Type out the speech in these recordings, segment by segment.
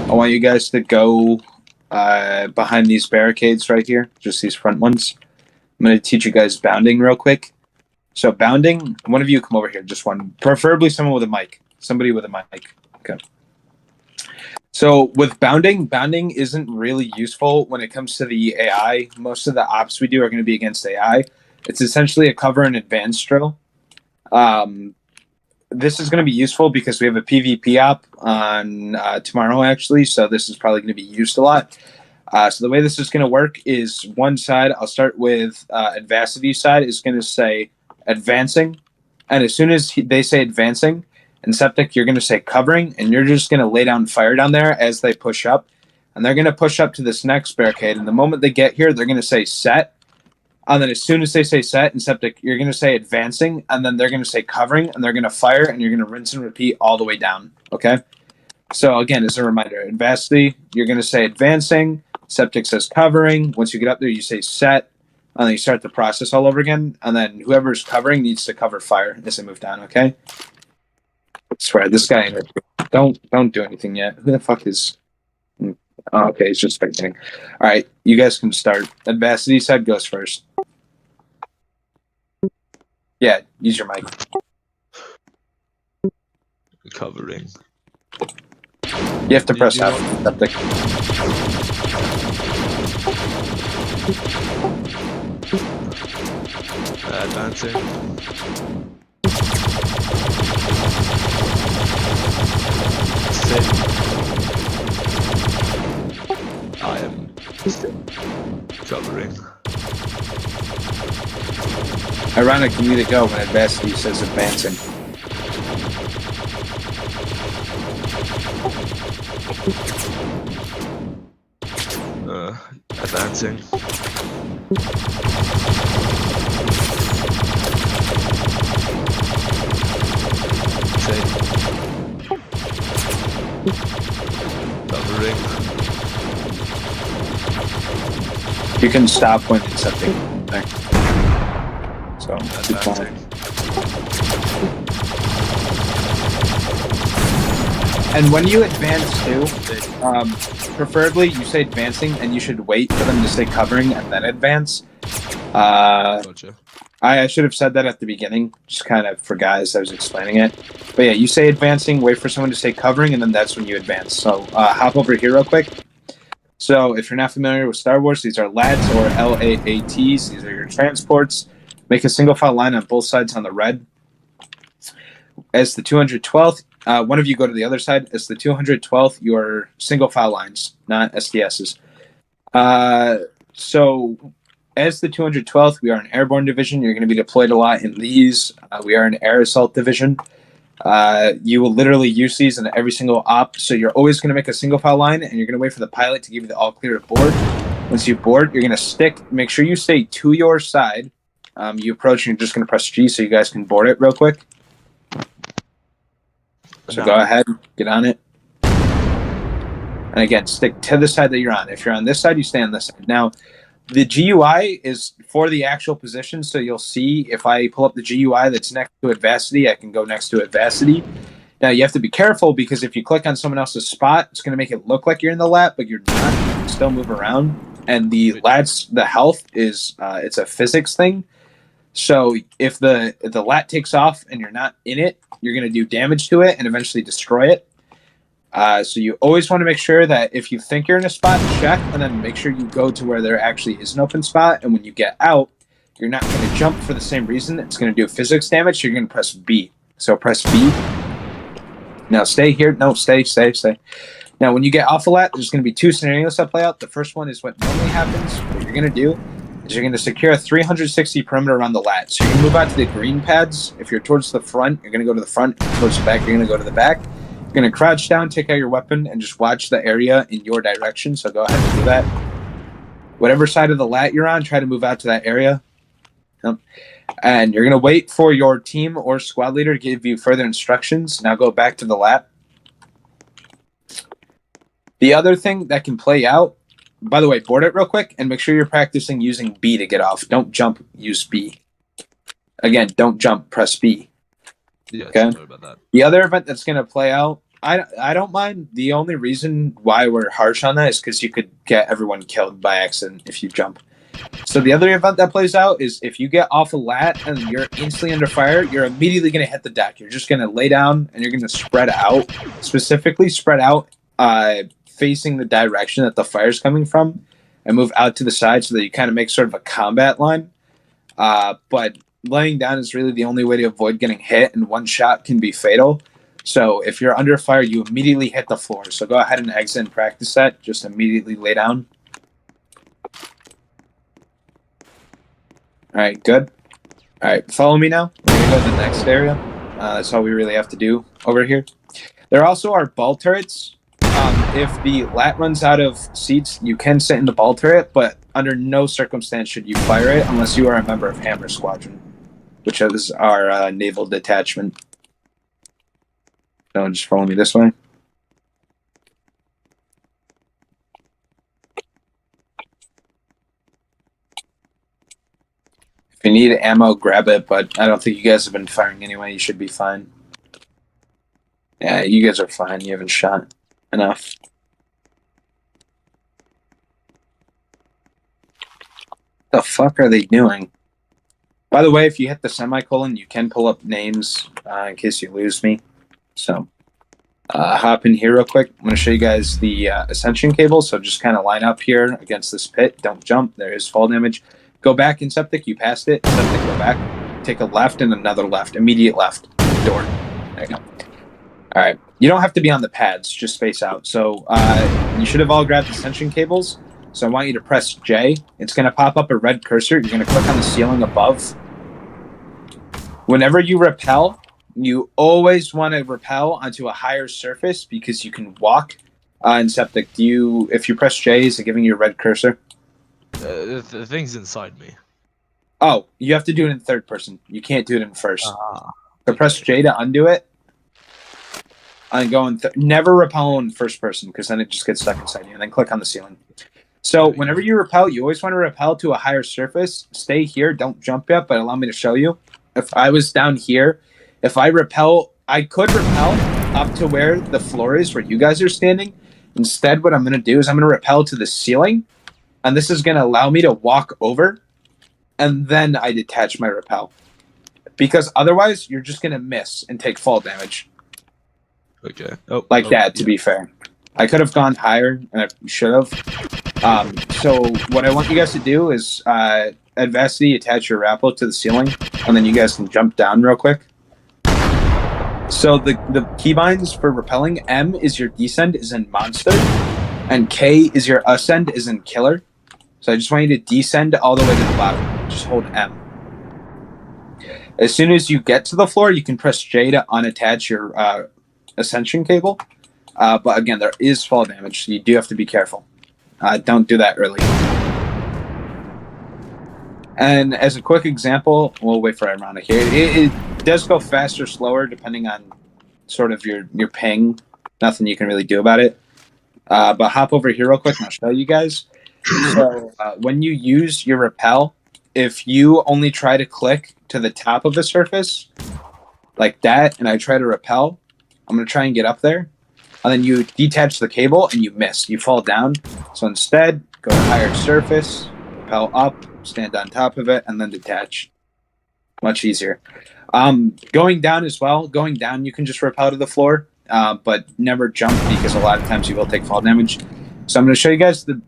I want you guys to go behind these barricades right here, just these front ones. I'm going to teach you guys bounding real quick. So bounding, one of you come over here, just one. Preferably someone with a mic. Somebody with a mic. Okay. So with bounding isn't really useful when it comes to the AI. Most of the ops we do are going to be against AI. It's essentially a cover and advance drill. This is going to be useful because we have a PvP op on tomorrow, actually. So this is probably going to be used a lot. So the way this is going to work is one side, I'll start with Advacity side, is going to say advancing. And as soon as they say advancing, and Septic, you're going to say covering, and you're just going to lay down fire down there as they push up. And they're going to push up to this next barricade. And the moment they get here, they're going to say set. And then as soon as they say set and Septic, you're going to say advancing. And then they're going to say covering, and they're going to fire, and you're going to rinse and repeat all the way down. Okay? So again, as a reminder, Advacity, you're going to say advancing. Septic says covering. Once you get up there, you say set. And then you start the process all over again. And then whoever's covering needs to cover fire as they move down, okay? I swear, this guy, don't do anything yet. Who the fuck is... Oh, okay, he's just spectating. All right, you guys can start. Advacity side goes first. Yeah, use your mic. Covering. You have to press F. Septic. Advancing. Sit. I am covering. Ironically, to go when Advacity says advancing. Advancing. Sit. Covering. You can stop when it's something. So, Advancing. and when you advance too, preferably you say advancing, and you should wait for them to say covering and then advance. Gotcha. I should have said that at the beginning, just kind of forgot as I was explaining it. But yeah, you say advancing, wait for someone to say covering, and then that's when you advance. So hop over here real quick. So if you're not familiar with Star Wars, these are LATs or LAATs. These are your transports. Make a single file line on both sides on the red. As the 212th, one of you go to the other side. As the 212th, your single file lines, not SDSs. So as the 212th, we are an airborne division. You're going to be deployed a lot in these. We are an air assault division. You will literally use these in every single op. So you're always going to make a single file line, and you're going to wait for the pilot to give you the all clear to board. Once you board, you're going to stick. Make sure you stay to your side. You approach, and you're just going to press G so you guys can board it real quick. So go ahead, get on it. And again, stick to the side that you're on. If you're on this side, you stay on this side. Now, the GUI is for the actual position, so you'll see if I pull up the GUI that's next to Advacity, I can go next to Advacity. Now, you have to be careful because if you click on someone else's spot, it's going to make it look like you're in the lat, but you're not. You can still move around. And the lats, the health is, it's a physics thing. So if the lat takes off and you're not in it, you're going to do damage to it and eventually destroy it. So you always want to make sure that if you think you're in a spot, check, and then make sure you go to where there actually is an open spot. And when you get out, you're not going to jump for the same reason. It's going to do physics damage. So you're going to press B. So press B. Now stay here. No, stay. Now when you get off a lat, there's going to be two scenarios that play out. The first one is what normally happens. What you're going to do is you're going to secure a 360 perimeter around the lat. So you're going to move out to the green pads. If you're towards the front, you're going to go to the front. Towards the back, you're going to go to the back. You're going to crouch down, take out your weapon, and just watch the area in your direction. So go ahead and do that. Whatever side of the lat you're on, try to move out to that area. And you're going to wait for your team or squad leader to give you further instructions. Now go back to the lat. The other thing that can play out, by the way, board it real quick and make sure you're practicing using B to get off. Don't jump, use B. Again, don't jump, press B. Yeah, okay. Sorry about that. The other event that's going to play out I don't mind. The only reason why we're harsh on that is because you could get everyone killed by accident if you jump. So the other event that plays out is if you get off a lat and you're instantly under fire, you're immediately going to hit the deck. You're just going to lay down and you're going to spread out, specifically spread out, facing the direction that the fire's coming from, and move out to the side so that you kind of make sort of a combat line. But laying down is really the only way to avoid getting hit, and one shot can be fatal. So if you're under fire, you immediately hit the floor. So go ahead and exit and practice that. Just immediately lay down. All right, good. All right, follow me now. We're going to go to the next area. That's all we really have to do over here. There also are ball turrets. If the lat runs out of seats, you can sit in the ball turret, but under no circumstance should you fire it unless you are a member of Hammer Squadron, which is our naval detachment. So just follow me this way. If you need ammo, grab it, but I don't think you guys have been firing anyway. You should be fine. Yeah, you guys are fine. You haven't shot enough. What the fuck are they doing? By the way, if you hit the semicolon, you can pull up names in case you lose me. So hop in here real quick. I'm going to show you guys the ascension cable. So just kind of line up here against this pit. Don't jump. There is fall damage. Go back in septic. You passed it. Septic, go back. Take a left and another left. Immediate left. Door. There you go. All right. You don't have to be on the pads. Just space out. So you should have all grabbed ascension cables. So I want you to press J. It's going to pop up a red cursor. You're going to click on the ceiling above. Whenever you rappel, you always want to rappel onto a higher surface because you can walk in septic. If you press J, is it giving you a red cursor? The thing's inside me. Oh, you have to do it in third person. You can't do it in first. So press J to undo it. And go in never rappel in first person because then it just gets stuck inside you. And then click on the ceiling. So whenever you rappel, you always want to rappel to a higher surface. Stay here. Don't jump yet, but allow me to show you. If I was down here, if I rappel, I could rappel up to where the floor is, where you guys are standing. Instead, what I'm going to do is I'm going to rappel to the ceiling, and this is going to allow me to walk over, and then I detach my rappel. Because otherwise, you're just going to miss and take fall damage. Okay. That, to be fair. I could have gone higher, and I should have. So what I want you guys to do is adversity, attach your rappel to the ceiling, and then you guys can jump down real quick. So the keybinds for rappelling, M is your descend is in monster, and K is your ascend is in killer. So I just want you to descend all the way to the bottom. Just hold M. As soon as you get to the floor, you can press J to unattach your ascension cable. But again, there is fall damage, so you do have to be careful. Don't do that early. And as a quick example, we'll wait for Ironic here. It does go faster, slower, depending on sort of your ping. Nothing you can really do about it. But hop over here real quick and I'll show you guys. So when you use your rappel, if you only try to click to the top of the surface, like that, and I try to rappel, I'm going to try and get up there. And then you detach the cable and you miss. You fall down. So instead, go to higher surface, rappel up, stand on top of it, and then detach. Much easier. Going down as well. Going down, you can just rappel to the floor, but never jump because a lot of times you will take fall damage. So I'm going to show you guys the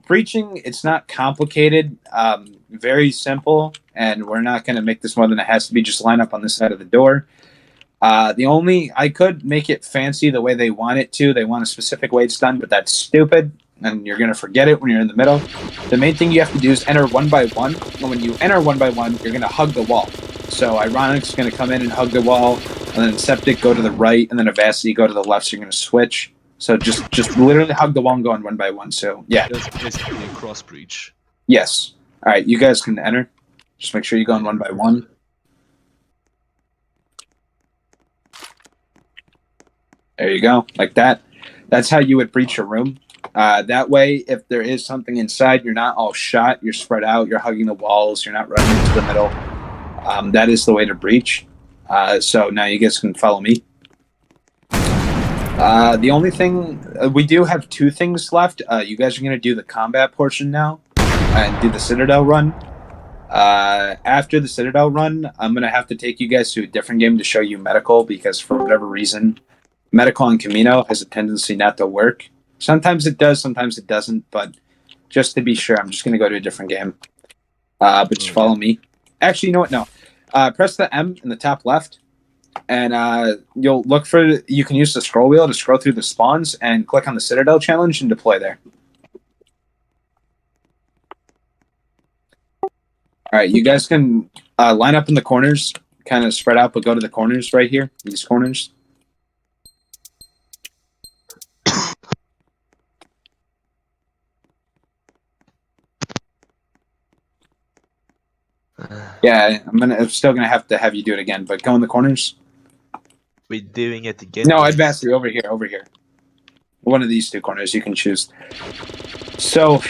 breaching. It's not complicated. Very simple, and we're not going to make this more than it has to be. Just line up on this side of the door. I could make it fancy the way they want it to. They want a specific way it's done, but that's stupid, and you're going to forget it when you're in the middle. The main thing you have to do is enter one by one, and when you enter one by one, you're going to hug the wall. So Ironic's going to come in and hug the wall, and then Septic go to the right, and then Avacity go to the left, so you're going to switch. So just literally hug the wall and go in one by one. So, yeah. That's basically a cross breach. Yes. All right, you guys can enter. Just make sure you go in one by one. There you go, like that. That's how you would breach a room. That way, if there is something inside, you're not all shot, you're spread out, you're hugging the walls, you're not running into the middle. That is the way to breach. So now you guys can follow me. The only thing we do have two things left. You guys are going to do the combat portion now and do the Citadel run. After the Citadel run, I'm going to have to take you guys to a different game to show you medical because for whatever reason, medical on Camino has a tendency not to work. Sometimes it does, sometimes it doesn't. But just to be sure, I'm just going to go to a different game. But just follow me. Actually, you know what? No. Press the M in the top left. And you'll look for. You can use the scroll wheel to scroll through the spawns and click on the Citadel challenge and deploy there. All right, you guys can line up in the corners, kind of spread out, but go to the corners right here. These corners. Yeah, I'm still gonna have you do it again, but go in the corners. We're doing it again. No, Advanced, over here. One of these two corners you can choose. So,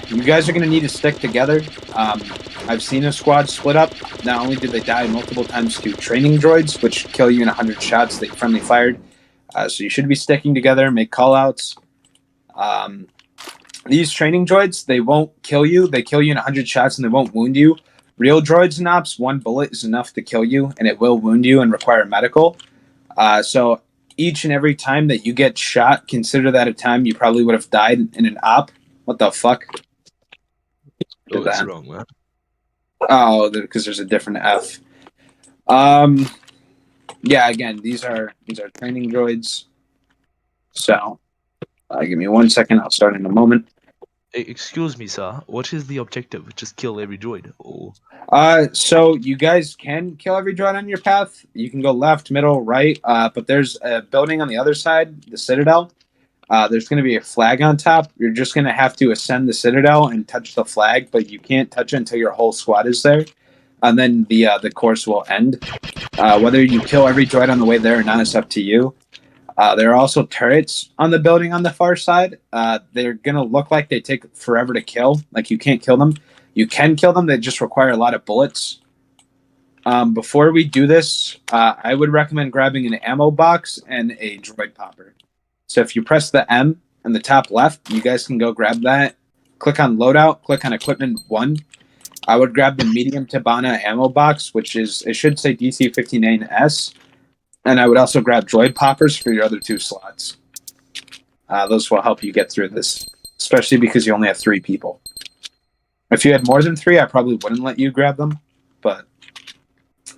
you guys are gonna need to stick together. I've seen a squad split up. Not only did they die multiple times to training droids, which kill you in 100 shots that you friendly fired. So you should be sticking together, make callouts. These training droids, they won't kill you. They kill you in 100 shots and they won't wound you. Real droids and ops, one bullet is enough to kill you, and it will wound you and require medical. So each and every time that you get shot, consider that a time you probably would have died in an op. What the fuck? Oh, that's wrong, man. Oh, because there's a different F. Yeah, again, these are training droids. So, give me 1 second. I'll start in a moment. Excuse me, sir. What is the objective? Just kill every droid? Or... So you guys can kill every droid on your path. You can go left, middle, right. But there's a building on the other side, the Citadel. There's going to be a flag on top. You're just going to have to ascend the Citadel and touch the flag, but you can't touch it until your whole squad is there. And then the course will end. Whether you kill every droid on the way there or not is up to you. There are also turrets on the building on the far side. They're going to look like they take forever to kill. Like, you can't kill them. You can kill them. They just require a lot of bullets. Before we do this, I would recommend grabbing an ammo box and a droid popper. So if you press the M in the top left, you guys can go grab that. Click on loadout. Click on equipment 1. I would grab the medium Tabana ammo box, which is, it should say DC-59 S. And I would also grab droid poppers for your other 2 slots. Those will help you get through this, especially because you only have 3 people. If you had more than 3, I probably wouldn't let you grab them, but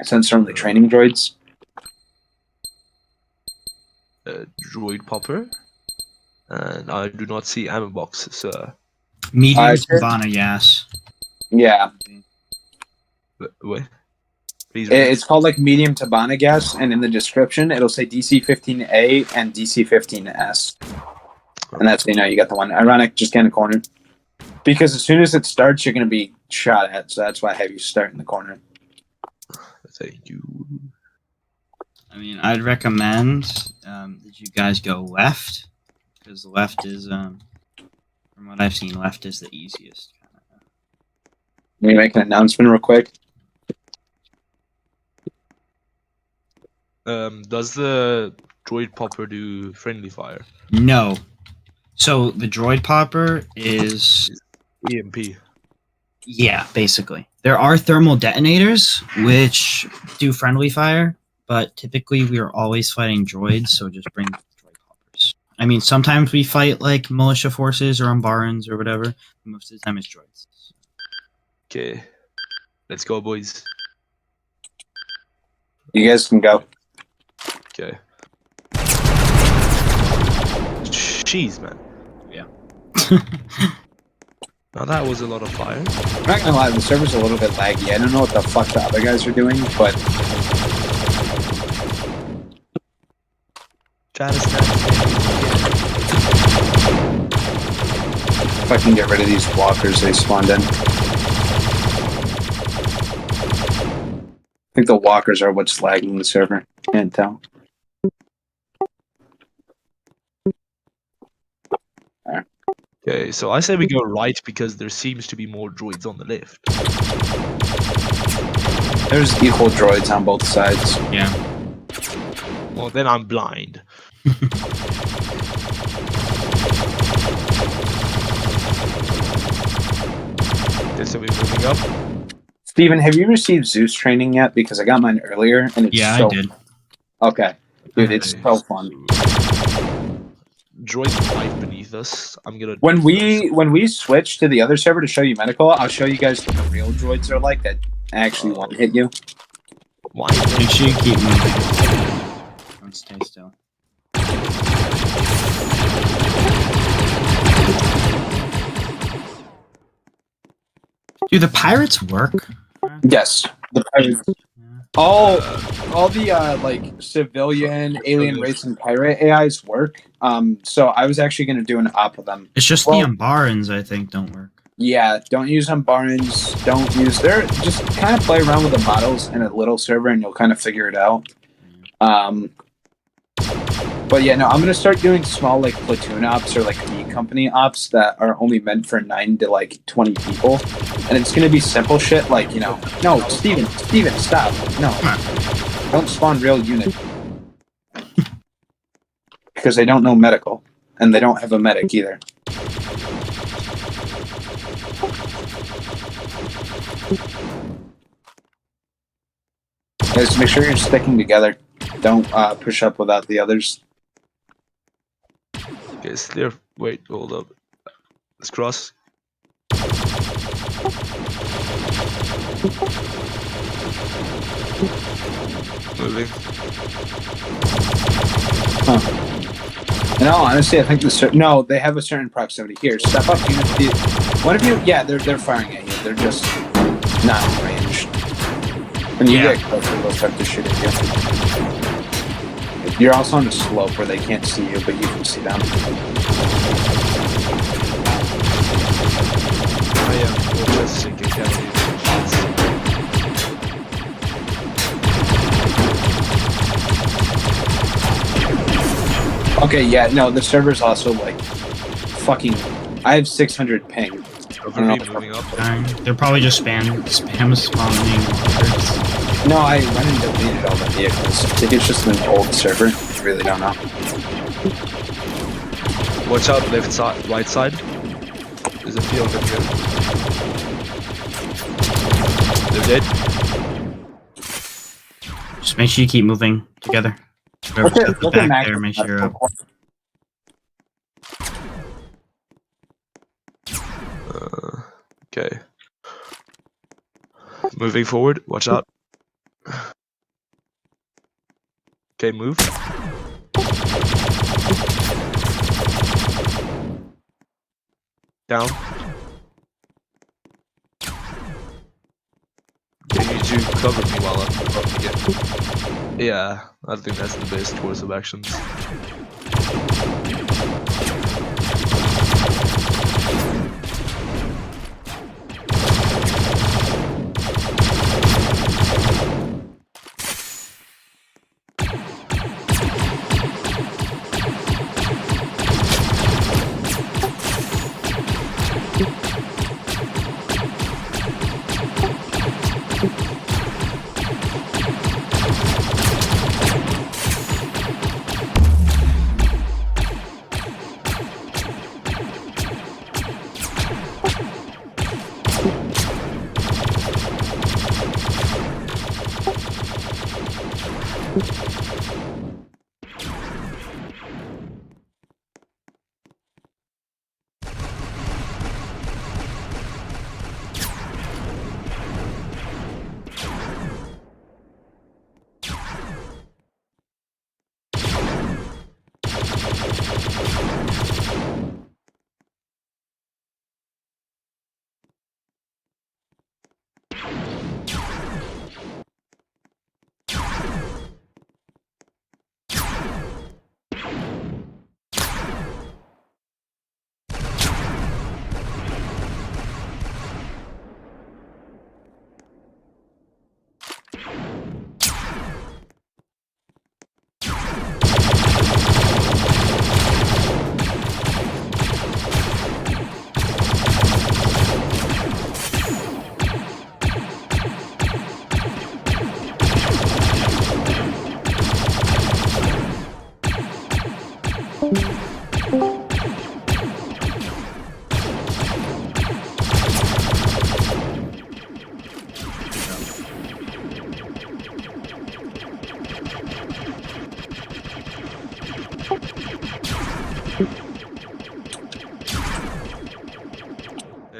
since they're only training droids. Droid popper? And I do not see ammo boxes, sir. Medium Savannah, yes. Yeah. Wait. Please It's called like medium Tabana gas, and in the description it'll say DC-15A and DC-15S. And that's, you got the one. Ironic, just get in the corner. Because as soon as it starts, you're going to be shot at, so that's why I have you start in the corner. Thank you. I mean, I'd recommend that you guys go left, because the left is, from what I've seen, left is the easiest. Let me make an announcement real quick. Does the droid popper do friendly fire? No. So the droid popper is EMP. Yeah, basically. There are thermal detonators which do friendly fire, but typically we are always fighting droids, so just bring droid poppers. I mean, sometimes we fight like militia forces or Umbarans or whatever. Most of the time it's droids. Okay. Let's go, boys. You guys can go. Okay. Jeez, man. Yeah. Now that was a lot of fire. I'm not gonna lie, the server's a little bit laggy. I don't know what the fuck the other guys are doing, but Try to snap. if I can get rid of these walkers they spawned in. I think the walkers are what's lagging the server. Can't tell. Okay, so I say we go right because there seems to be more droids on the left. There's equal droids on both sides. Yeah. Well, then I'm blind. It's gonna be moving up. Steven, have you received Zeus training yet? Because I got mine earlier, and it's Yeah, so... I did. Okay. Dude, it's Okay, so fun. Droids life beneath us. I'm gonna. When we switch to the other server to show you medical, I'll show you guys what the real droids are like that actually want to hit you. Why? Make sure you keep moving. Don't stay still. Do the pirates work? Yes. The pirates. All the like civilian, alien race, and pirate AIs work. So I was actually going to do an op of them. It's just Well- the Ambarans, I think, don't work. Yeah, don't use Barons. Don't use their. Just kind of play around with the models in a little server, and you'll kind of figure it out. But yeah, no, I'm gonna start doing small like platoon ops or like B company ops that are only meant for 9 to like 20 people, and it's gonna be simple shit like no, Steven, stop, no, don't spawn real unit because they don't know medical and they don't have a medic either. Guys, make sure you're sticking together. Don't push up without the others. Okay, it's clear. Wait, hold up. Let's cross. Moving. In all honesty, I think no, they have a certain proximity. Here, step up. One of you, yeah, they're firing at you. They're just not in range. When you get closer, they'll start to shoot at you. You're also on a slope where they can't see you, but you can see them. I am just sinking heavily. Okay, yeah, no, the server's also like fucking. I have 600 ping. Moving up. They're probably just spam spawning. No, I went and deleted all the vehicles. I think it's just an old server. I really don't know. Watch out, left side, right side. There's a field up here. They're dead. Just make sure you keep moving together. Whoever's at the back there, make sure you're up. Okay. Moving forward, watch out. Okay, move. Down. Can you two cover me while I'm up again? Yeah, I think that's the best course of actions.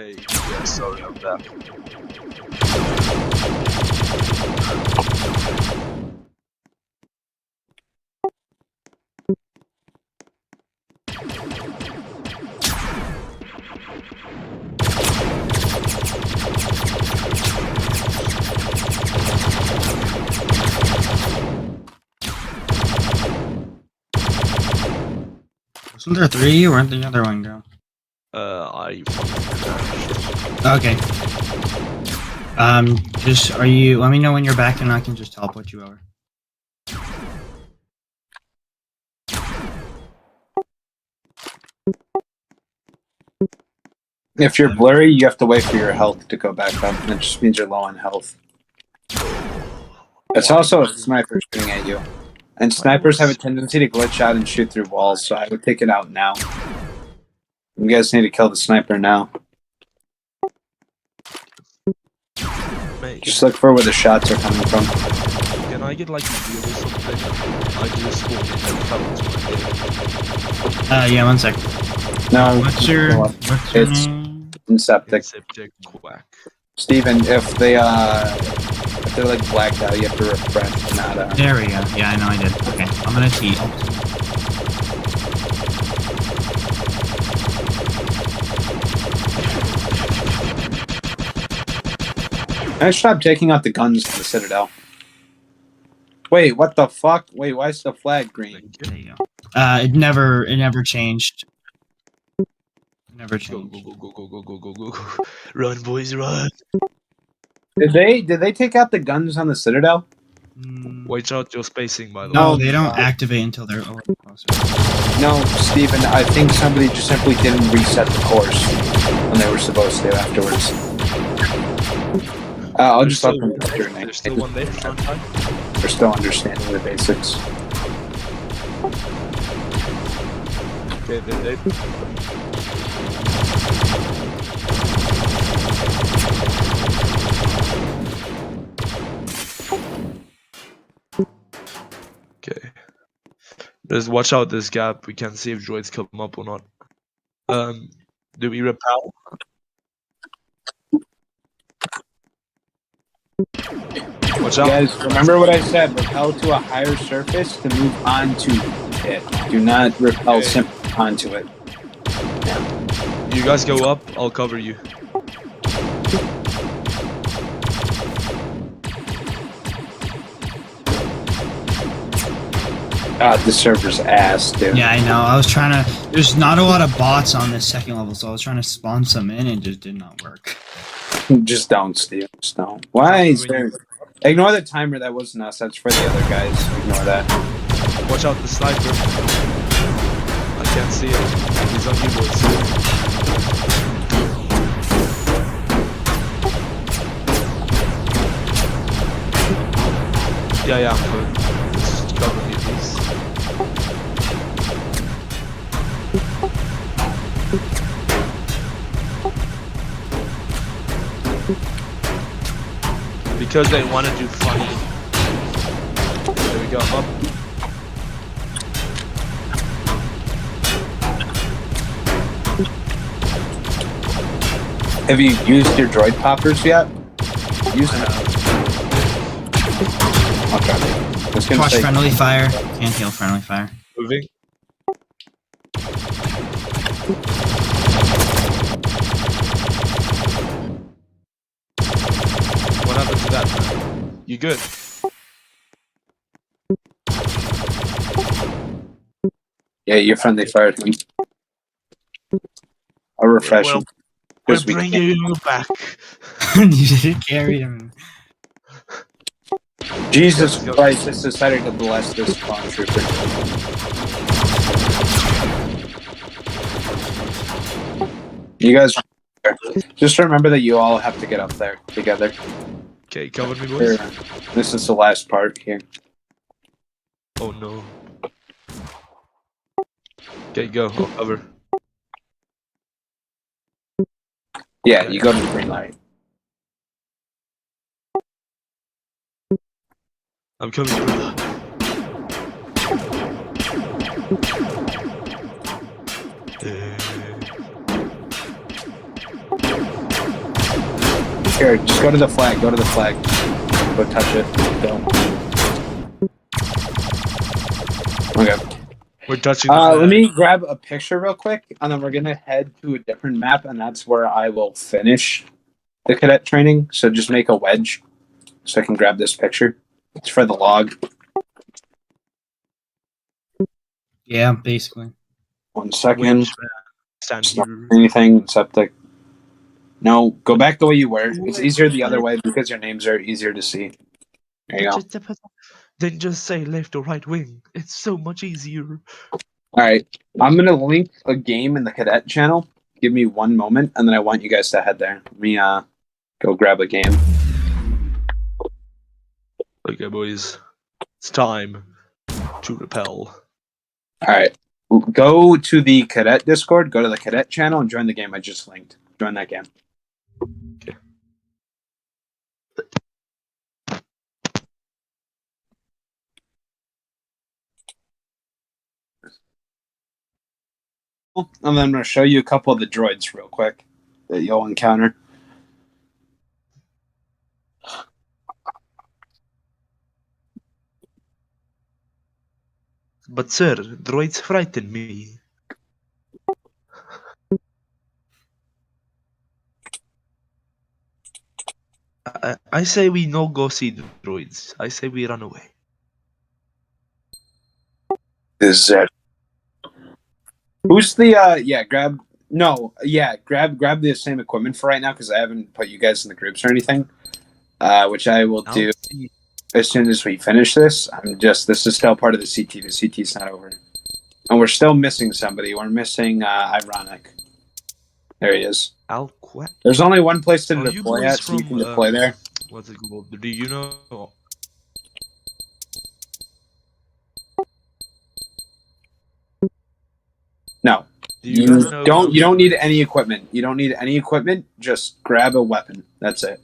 Hey, yeah, sorry, I'm back. Wasn't there 3? Where'd the other one go? I fucking crashed. Okay. Just let me know when you're back and I can just teleport you over. If you're blurry, you have to wait for your health to go back up. That just means you're low on health. It's also a sniper shooting at you. And snipers have a tendency to glitch out and shoot through walls, so I would take it out now. You guys need to kill the sniper now. Mate, Just look for where the shots are coming from. can I get like a deal or something? I just walked in and fell into Yeah, 1 sec. No, What's your It's- name? Septic. Septic quack. Steven, if they're like blacked out, you have to refresh, not There we go. Yeah, I know I did. Okay, I'm gonna T. I stopped taking out the guns to the Citadel. Wait, what the fuck? Wait, why is the flag green? Thank you. There you go. It never changed. It never Go, changed. go, go, go, go, go, go, go, go. Run, boys, run. Did they take out the guns on the Citadel? Watch out your spacing, by the No, way. they don't activate until they're closer. No, Steven, I think somebody just simply didn't reset the course when they were supposed to afterwards. I'll There's just let still them go through There's still one there, front side. They're still understanding the basics. Okay, they're dead. Okay. Just watch out this gap. We can see if droids come up or not. Do we repel? Watch out. Guys, remember what I said. Repel to a higher surface to move onto it. Do not repel Okay. simply onto it. You guys go up, I'll cover you. God, this server's ass, dude. Yeah, I know. I was trying to. There's not a lot of bots on this second level, so I was trying to spawn some in and it just did not work. Just don't, Steve. Just don't. Why is there... Ignore the timer. That wasn't us. That's for the other guys. Ignore that. Watch out the sniper. I can't see him. He's on you, boys. Yeah, I'm good. Just cover me, please. Because they want to do funny. There we go, up. Have you used your droid poppers yet? Use them. Okay. I was gonna Watch say, friendly fire. Can't heal friendly fire. Moving. What happened to that, man? You good? yeah, you're friendly fired him. I'll refresh Well, him. we're 'Cause we bringing you back. You didn't carry him. Jesus Let's go. Christ has decided to bless this clone trooper. You guys, just remember that you all have to get up there together. Okay, cover me, boys. Here, this is the last part here. Oh no. Okay, go. I'll cover. Yeah, you go to the green light. I'm coming, brother. Here, just go to the flag. Go to the flag. Go touch it. Go. Okay. We're touching the Let flag. me grab a picture real quick, and then we're gonna head to a different map, and that's where I will finish the cadet training. So just make a wedge, so I can grab this picture. It's for the log. Yeah, basically. 1 second. Winch, stand It's not here. anything except the. No, go back the way you were. It's easier the other way because your names are easier to see. There you go. Then just say left or right wing. It's so much easier. All right, I'm gonna link a game in the cadet channel. Give me 1 moment, and then I want you guys to head there. Let me go grab a game. Okay, boys. It's time to repel. All right, go to the cadet Discord. Go to the cadet channel and join the game I just linked. Join that game. Okay. And then I'm gonna show you a couple of the droids real quick that you'll encounter. But sir, droids frighten me. I say we no go see the droids. I say we run away. Is that who's the grab grab the same equipment for right now because I haven't put you guys in the groups or anything. Which I will do as soon as we finish this. This is still part of the CT. The CT's not over. And we're still missing somebody. We're missing Ironic. There he is. Alquat. There's only one place to Are you deploy boys at, so you from, can deploy there. What's it called? Do you know? No. Do You guys know don't. You don't need any equipment. You don't need any equipment. Just grab a weapon. That's it.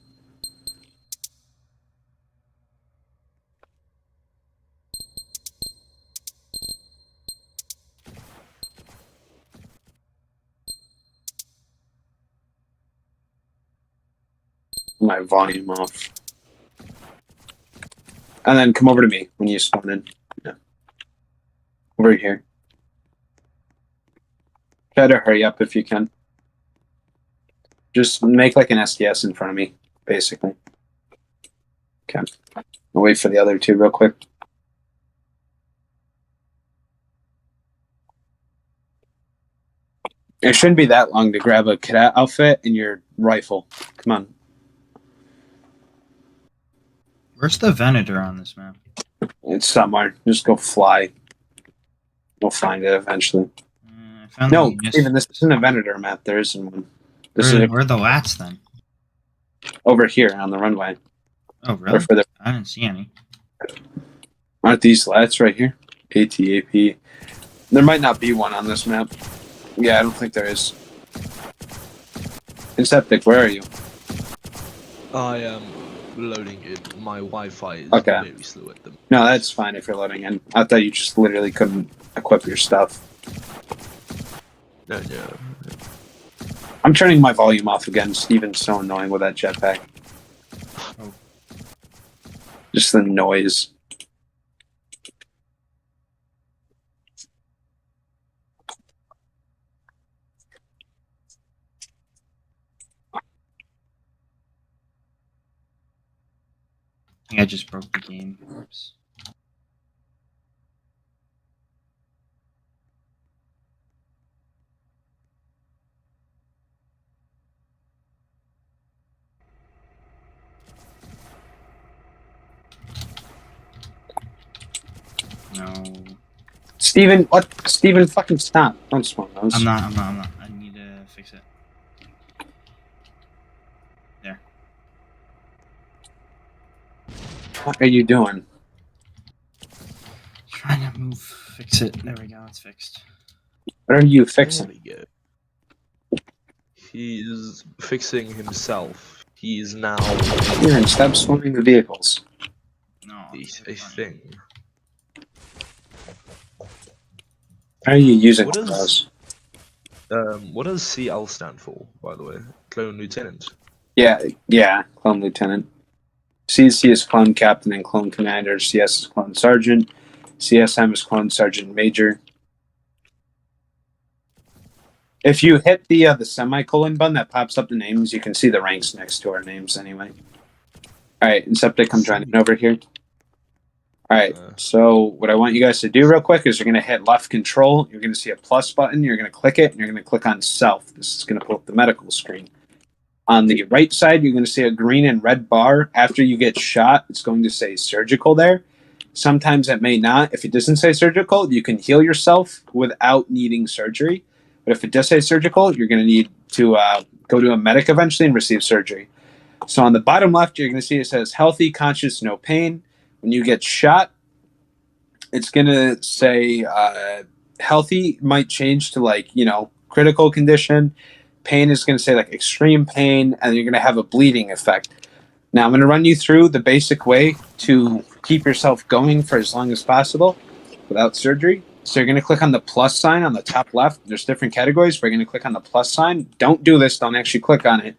My volume off. And then come over to me when you spawn in. Yeah. Over here. Try to hurry up if you can. Just make like an SDS in front of me, basically. Okay. I'll wait for the other two real quick. It shouldn't be that long to grab a cadet outfit and your rifle. Come on. Where's the Venator on this map? It's somewhere. Just go fly. We'll find it eventually. I found No, the Steven, this isn't a Venator map. There isn't one. This is where are the lats then? over here on the runway. Oh, really? Or further. I didn't see any. Aren't these lats right here? ATAP. There might not be one on this map. Yeah, I don't think there is. Inceptic, where are you? I am loading it. My Wi-Fi is Okay. very slow at the moment. No, that's fine if you're loading in. I thought you just literally couldn't equip your stuff. No. I'm turning my volume off again. Steven's so annoying with that jetpack. Oh. Just the noise. I think I just broke the game. Oops. No. Steven, what? Steven, fucking stop. Don't spawn those. I'm not. I need to fix it. There. What are you doing? Trying to fix it. There we go. It's fixed. What are you There fixing? we go. He is fixing himself. He is now Steven, stop swimming the vehicles. No. a thing. How are you using What is- those? What does CL stand for, by the way? Clone Lieutenant. Yeah, clone lieutenant. CC is clone captain and clone commander. CS is clone sergeant. CSM is clone sergeant major. If you hit the semicolon button that pops up the names, you can see the ranks next to our names anyway. All right, Inceptic, come join in over here. All right, so what I want you guys to do real quick is you're going to hit left control. You're going to see a plus button. You're going to click it, and you're going to click on self. This is going to pull up the medical screen. On the right side, you're going to see a green and red bar. After you get shot, it's going to say surgical there. Sometimes it may not. If it doesn't say surgical, you can heal yourself without needing surgery. But if it does say surgical, you're going to need to go to a medic eventually and receive surgery. So on the bottom left, you're going to see it says healthy, conscious, no pain. When you get shot, it's going to say healthy might change to like, critical condition. Pain is going to say like extreme pain, and you're going to have a bleeding effect. Now I'm going to run you through the basic way to keep yourself going for as long as possible without surgery. So you're going to click on the plus sign on the top left. There's different categories. We're going to click on the plus sign. Don't do this. Don't actually click on it.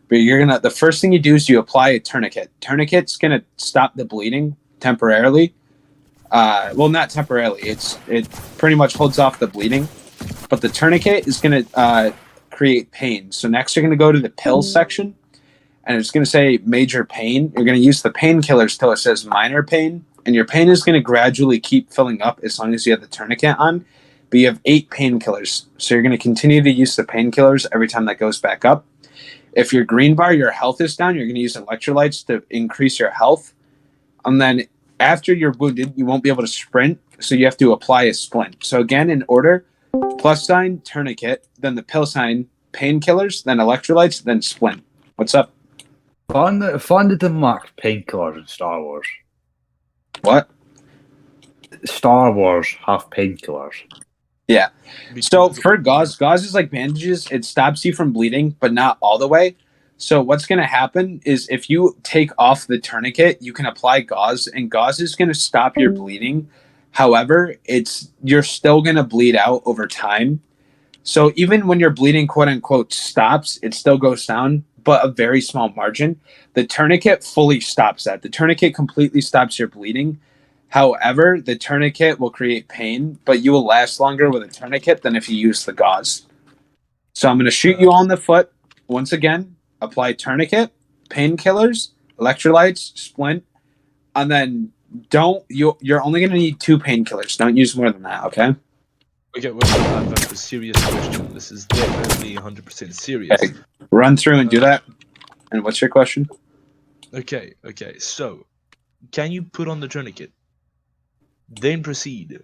But the first thing you do is you apply a tourniquet. Tourniquet's going to stop the bleeding temporarily. Well, not temporarily. It pretty much holds off the bleeding. But the tourniquet is going to create pain. So next you're going to go to the pills section, and it's going to say major pain. You're going to use the painkillers till it says minor pain, and your pain is going to gradually keep filling up as long as you have the tourniquet on. But you have 8 painkillers, so you're going to continue to use the painkillers every time that goes back up. If your green bar, your health is down, you're going to use electrolytes to increase your health. And then after you're wounded, you won't be able to sprint, so you have to apply a splint. So again, in order, plus sign, tourniquet, then the pill sign, painkillers, then electrolytes, then splint. What's up? Fun did the mark painkillers in Star Wars. What? Star Wars have painkillers. Yeah. So for gauze is like bandages. It stops you from bleeding, but not all the way. So what's going to happen is if you take off the tourniquet, you can apply gauze, and gauze is going to stop your bleeding. However, you're still going to bleed out over time. So even when your bleeding, quote unquote, stops, it still goes down, but a very small margin. The tourniquet fully stops that. The tourniquet completely stops your bleeding. However, the tourniquet will create pain, but you will last longer with a tourniquet than if you use the gauze. So I'm going to shoot you all in the foot. Once again, apply tourniquet, painkillers, electrolytes, splint, and then you're only going to need 2 painkillers. Don't use more than that, okay? Okay, well, I have a serious question. This is definitely 100% serious. Okay. Run through and do that. And what's your question? Okay. So, can you put on the tourniquet, then proceed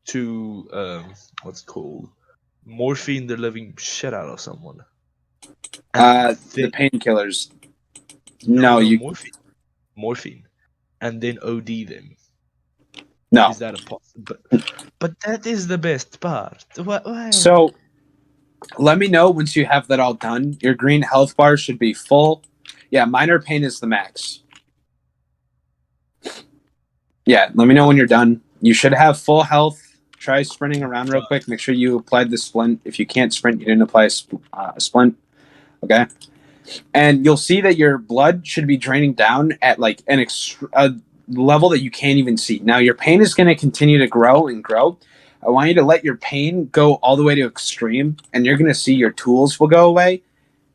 to what's it called, morphine the living shit out of someone? The painkillers. No, you morphine, and then OD them. no. Is that a possible? But that is the best part. Why? So let me know once you have that all done. Your green health bar should be full. Yeah, minor pain is the max. Yeah, let me know when you're done. You should have full health. Try sprinting around real quick. Make sure you applied the splint. If you can't sprint, you didn't apply a splint. Okay? And you'll see that your blood should be draining down at like a level that you can't even see. Now, your pain is going to continue to grow and grow. I want you to let your pain go all the way to extreme, and you're going to see your tools will go away,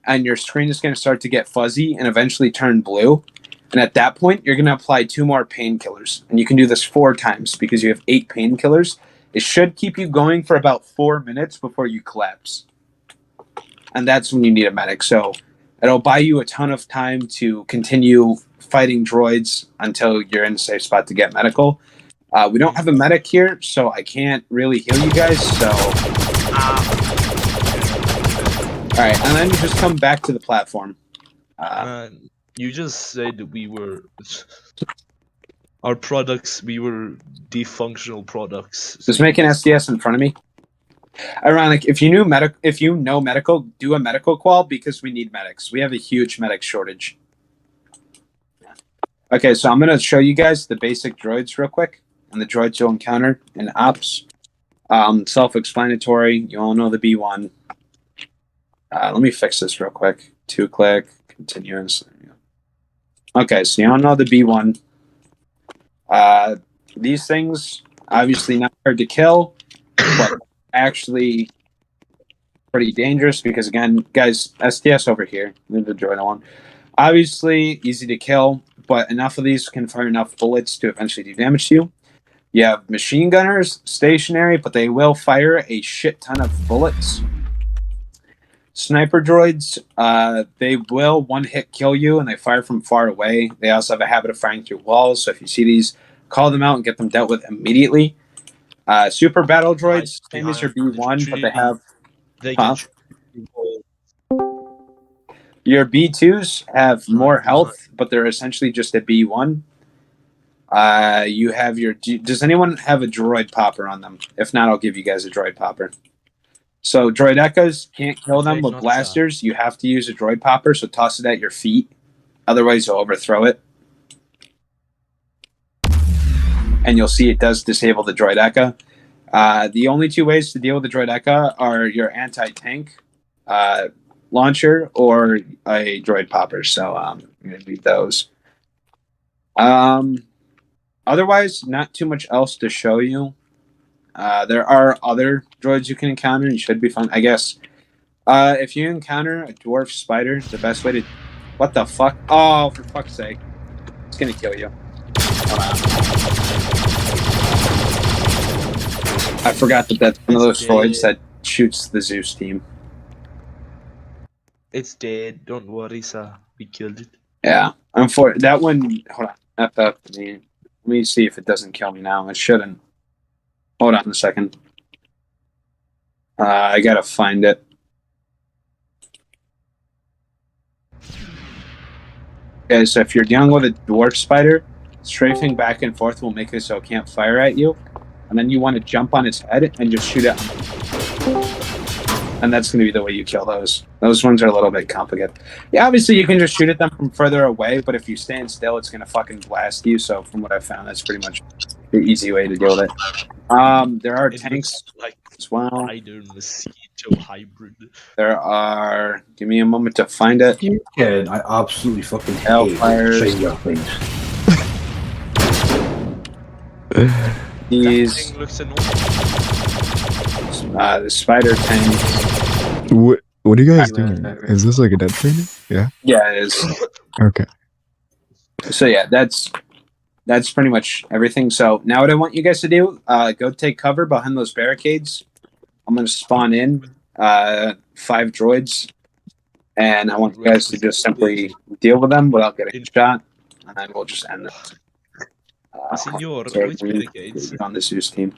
and your screen is going to start to get fuzzy and eventually turn blue. And at that point, you're going to apply 2 more painkillers. And you can do this 4 times because you have 8 painkillers. It should keep you going for about 4 minutes before you collapse. And that's when you need a medic. So it'll buy you a ton of time to continue fighting droids until you're in a safe spot to get medical. We don't have a medic here, so I can't really heal you guys. So, all right, and then you just come back to the platform. You just said we were our products. We were defunctional products. Just make an SDS in front of me. Ironic. If you know medical, do a medical qual because we need medics. We have a huge medic shortage. Okay, so I'm gonna show you guys the basic droids real quick, and the droids you'll encounter in ops. Self-explanatory. You all know the B1. Let me fix this real quick. 2-click, continuous. Okay, so you don't know the B1. These things, obviously not hard to kill, but actually pretty dangerous because, again, guys, STS over here, leave the droid alone. Obviously, easy to kill, but enough of these can fire enough bullets to eventually do damage to you. You have machine gunners, stationary, but they will fire a shit ton of bullets. Sniper droids, they will one-hit kill you, and they fire from far away. They also have a habit of firing through walls, so if you see these, call them out and get them dealt with immediately. Super battle droids, same as your B1, but they have... They Huh? can shoot you. Your B2s have more Behind. health, but they're essentially just a B1. You have your... Does anyone have a droid popper on them? If not, I'll give you guys a droid popper. So droid echoes, can't kill them with blasters. You have to use a droid popper, so toss it at your feet. Otherwise, you'll overthrow it. And you'll see it does disable the droid echo. The only two ways to deal with the droid echo are your anti-tank launcher or a droid popper. So I'm going to leave those. Otherwise, not too much else to show you. There are other droids you can encounter. You should be fine, I guess. If you encounter a dwarf spider, the best way to... What the fuck? Oh, for fuck's sake. It's going to kill you. I forgot that that's one of those droids that shoots the Zeus team. It's dead. Don't worry, sir. We killed it. Yeah. That one... Hold on. Let me see if it doesn't kill me now. It shouldn't. Hold on a second. I gotta find it. Okay, so if you're dealing with a dwarf spider, strafing back and forth will make it so it can't fire at you. And then you want to jump on its head and just shoot it. And that's going to be the way you kill those. Those ones are a little bit complicated. Yeah, obviously you can just shoot at them from further away, but if you stand still, it's going to fucking blast you. So from what I found, that's pretty much the easy way to deal with it. There are tanks like as well. spider mosquito hybrid. There are... Give me a moment to find it. You can. I absolutely fucking hate Hellfires. Stranger Things. These... That thing looks annoying. The spider tank. What are you guys doing? Is this like a dead training? Yeah? Yeah, it is. Okay. So yeah, that's pretty much everything. So now what I want you guys to do, go take cover behind those barricades. I'm going to spawn in 5 droids, and I want you guys to just simply deal with them without getting shot, and then we'll just end this. Senor, So which barricades? on the Zeus team.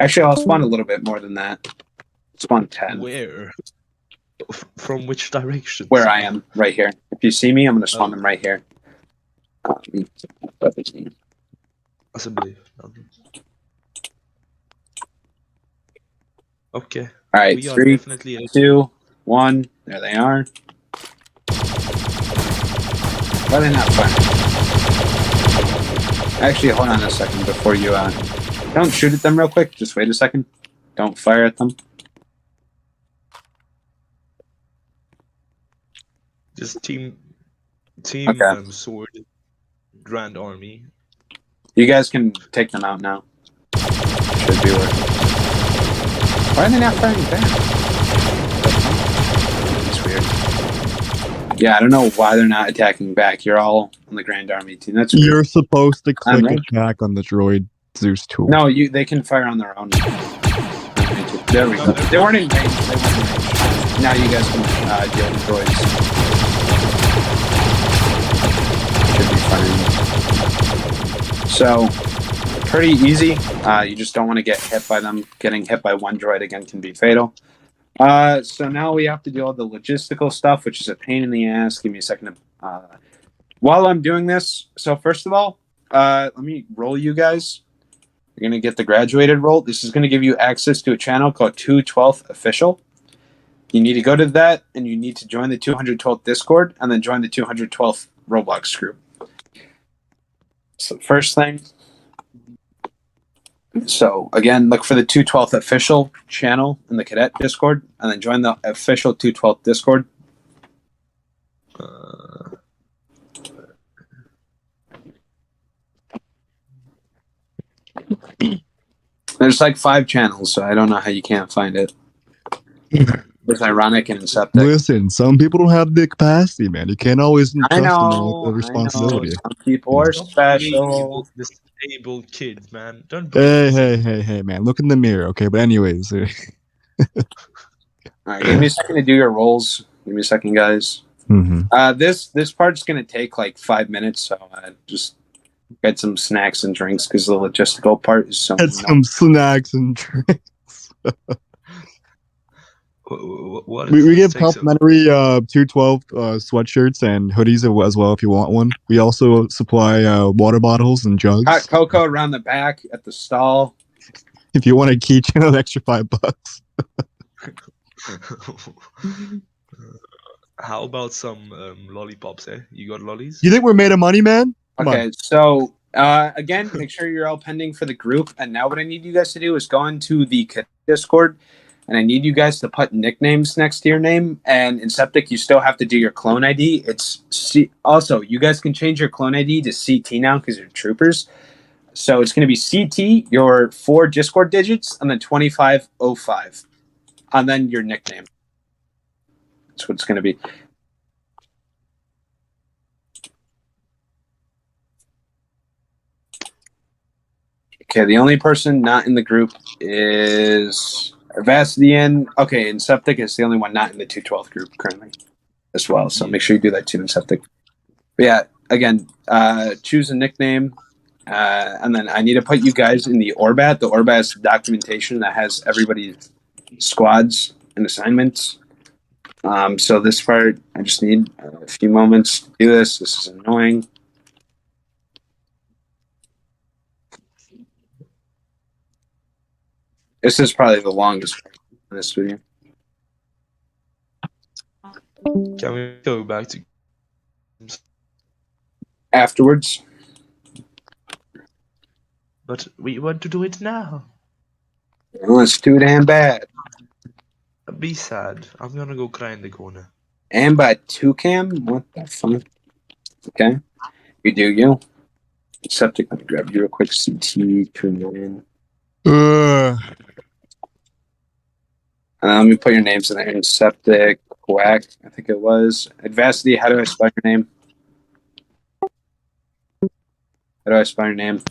Actually, I'll spawn a little bit more than that. Spawn 10. Where? From which direction? Where I am, right here. If you see me, I'm going to spawn them right here. Assembly. Okay. All right, We are 3, definitely 2, 1. There they are. Why are they not firing? Actually, hold on a second before you... don't shoot at them real quick. Just wait a second. Don't fire at them. just team Okay. sword grand army. You guys can take them out now. Should be working. Why are they not firing back? It's weird. Yeah, I don't know why they're not attacking back. You're all on the Grand Army team. That's weird. You're supposed to click right. attack on the droid Zeus tool. No, they can fire on their own. There we go. They weren't in range. Now you guys can deal with droids. Should be fine. So, pretty easy. You just don't want to get hit by them. Getting hit by one droid again can be fatal. So now we have to do all the logistical stuff, which is a pain in the ass. Give me a second. While I'm doing this, so first of all, let me roll you guys. You're going to get the graduated role. This is going to give you access to a channel called 212th Official. You need to go to that, and you need to join the 212th Discord, and then join the 212th Roblox group. So first thing. So again, look for the 212th Official channel in the Cadet Discord, and then join the official 212th Discord. There's like 5 channels, so I don't know how you can't find it. It's ironic and septic. Listen, some people don't have the capacity, man. You can't always I entrust them know. with responsibility. Some people are Stop special. disabled kids, man. Don't blame Hey, man. Look in the mirror, okay? But anyways, All right, give me a second to do your rolls. Give me a second, guys. This part's gonna take like 5 minutes, so just get some snacks and drinks because the logistical part is so. get some snacks and drinks. What We give complimentary 212 sweatshirts and hoodies as well if you want one. We also supply water bottles and jugs. Hot cocoa around the back at the stall. If you want a keychain, an extra $5. How about some lollipops, eh? You got lollies? You think we're made of money, man? Come Okay, on. so again, make sure you're all pending for the group. And now what I need you guys to do is go into the Discord, and I need you guys to put nicknames next to your name. And in Septic, you still have to do your clone ID. It's also, you guys can change your clone ID to CT now because you're troopers. So it's going to be CT, your 4 Discord digits, and then 2505, and then your nickname. That's what it's going to be. Okay, the only person not in the group is Vastian. Okay, and Septic is the only one not in the 212 group currently as well. So make sure you do that too in Septic. But yeah, again, choose a nickname. And then I need to put you guys in the Orbat. The Orbat is documentation that has everybody's squads and assignments. So this part, I just need a few moments to do this. This is annoying. This is probably the longest part in this video. Can we go back to Afterwards. But we want to do it now. Oh, it's too damn bad. Be sad. I'm gonna go cry in the corner. And by 2cam? What the fuck? Okay. You do you. Septic, let me grab you real quick. CT, 2 let me put your names in there. In Septic, Quack, I think it was. Advacity, how do I spell your name? How do I spell your name?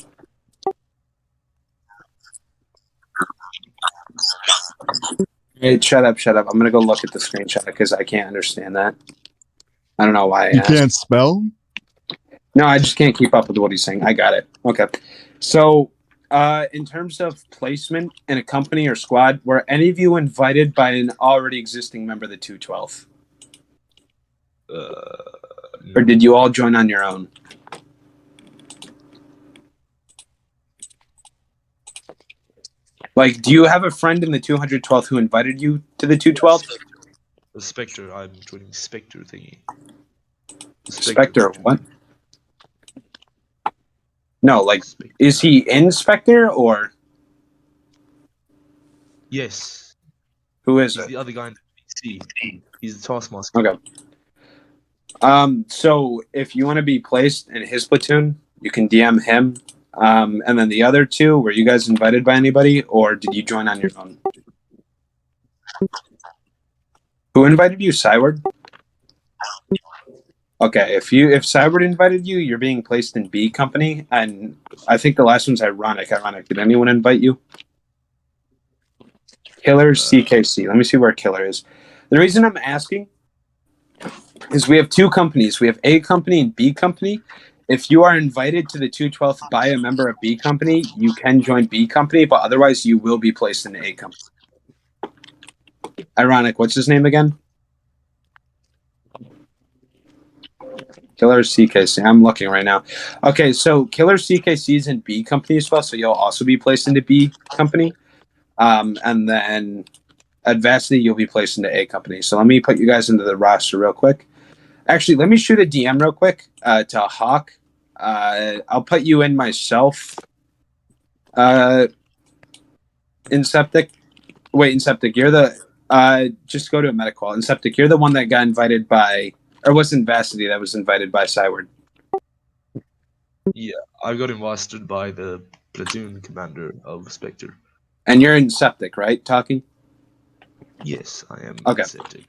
Hey, shut up. I'm going to go look at the screenshot because I can't understand that. I don't know why I You asked. can't spell? No, I just can't keep up with what he's saying. I got it. Okay. So, in terms of placement in a company or squad, were any of you invited by an already existing member of the 212? Or did you all join on your own? Like, do you have a friend in the 212th who invited you to the 212? The Spectre. I'm joining Spectre thingy. Spectre, what? No, like, is he in Spectre or? Yes. Who is He's it? the other guy in the PC. He's the Taskmaster. Okay. So if you want to be placed in his platoon, you can DM him. And then the other 2, were you guys invited by anybody, or did you join on your own? Who invited you, Cyward? Okay, if Cyward invited you, you're being placed in B company, and I think the last one's ironic. Did anyone invite you? Killer CKC. Let me see where Killer is. The reason I'm asking is we have 2 companies. We have A company and B company. If you are invited to the 212th by a member of B company, you can join B company, but otherwise you will be placed in A company. Ironic. What's his name again? Killer CKC. I'm looking right now. Okay, so Killer CKC is in B company as well, so you'll also be placed into B company. And then Advacity, you'll be placed into A company. So let me put you guys into the roster real quick. Actually, let me shoot a DM real quick to Hawk. I'll put you in myself. In Septic. Wait, in Septic, you're the... just go to a medical. In Septic, you're the one that got invited by... Or wasn't Vacity that was invited by Cyward? Yeah, I got invited by the platoon commander of Spectre. And you're in Septic, right? Talking? Yes, I am. Okay. Septic.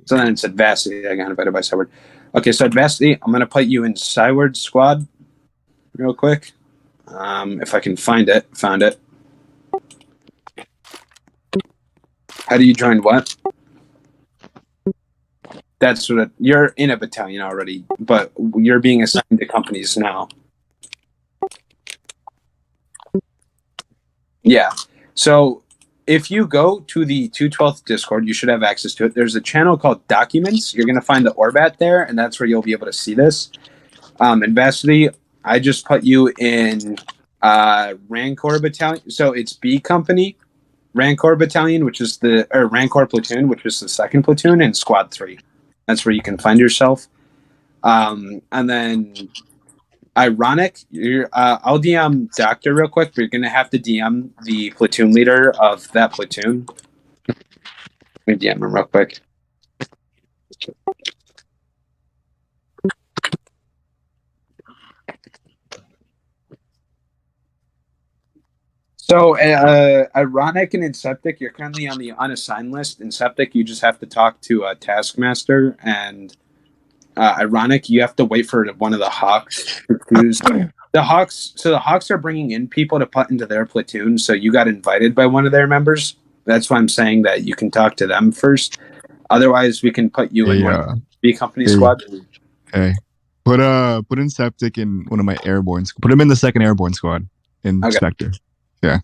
So then it's Adversity. I got invited by Cyward. Okay, so Adversity, I'm going to put you in Cyward squad real quick. If I can find it. Found it. How do you join what? That's what you're in a battalion already, but you're being assigned to companies now. Yeah. So if you go to the 212th Discord, you should have access to it. There's a channel called Documents. You're going to find the Orbat there, and that's where you'll be able to see this. Adversity, I just put you in Rancor Battalion. So it's B Company, Rancor Battalion, Rancor Platoon, which is the second platoon, and Squad 3. That's where you can find yourself. And then Ironic, I'll DM Doctor real quick, but you're going to have to DM the platoon leader of that platoon. Let me DM him real quick. So, Ironic and Inseptic, you're currently on the unassigned list. Inseptic, you just have to talk to a Taskmaster, and Ironic, you have to wait for one of the Hawks to choose. The Hawks are bringing in people to put into their platoon, so you got invited by one of their members. That's why I'm saying that you can talk to them first. Otherwise, we can put you in one B Company squad. Okay. Put in Septic in one of my airborne. Put him in the second airborne squad in Spectre. Yeah.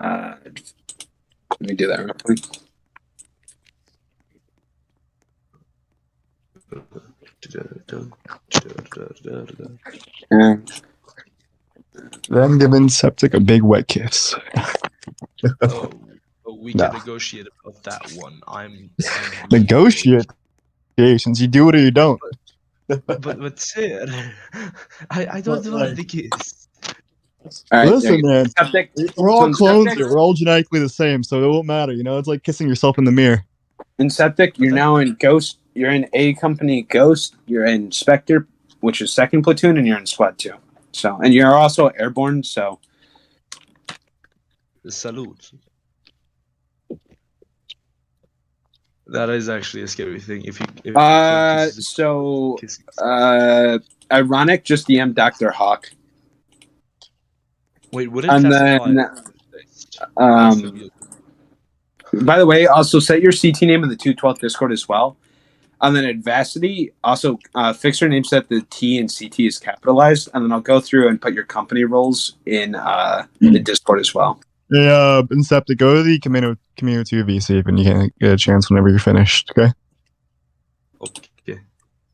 Let me do that real quick. Then giving Septic a big wet kiss. We can negotiate about that one. I'm Negotiations. You do it or you don't. But sir, I don't want the kiss. All right, listen, man. Septic, We're all so clones Septic, here. We're all genetically the same, so it won't matter. You know, it's like kissing yourself in the mirror. In Septic, you're now in Ghost. You're in A Company Ghost. You're in Spectre, which is second platoon, and you're in Squad 2. So, and you're also airborne. So, Salute. That is actually a scary thing. Ironic just DM Dr. Hawk. Wait, would it And then by the way, also set your CT name in the 212 Discord as well. And then Adversity, also fix your name so that the T in CT is capitalized. And then I'll go through and put your company roles in the Discord as well. Yeah, Inceptic, go to the Camino 2 VC and you can get a chance whenever you're finished, okay? Okay.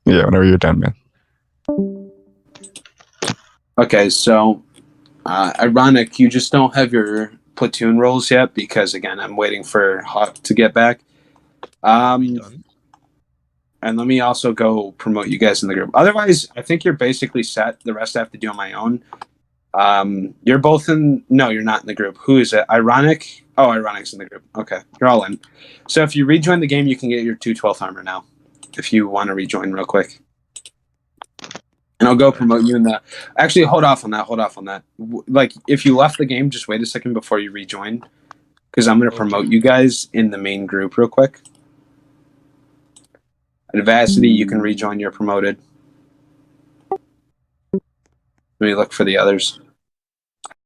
Yeah, whenever you're done, man. Okay, so Ironic, you just don't have your platoon roles yet because, again, I'm waiting for Hawk to get back. And let me also go promote you guys in the group. Otherwise, I think you're basically set. The rest I have to do on my own. You're both in. No, you're not in the group. Who is it? Ironic? Oh, Ironic's in the group. Okay, you're all in. So if you rejoin the game, you can get your 212th armor now. If you want to rejoin real quick. And I'll go promote you in the. Actually, hold off on that. Like, if you left the game, just wait a second before you rejoin. Because I'm going to promote you guys in the main group real quick. Adversity, you can rejoin. You're promoted. Let me look for the others.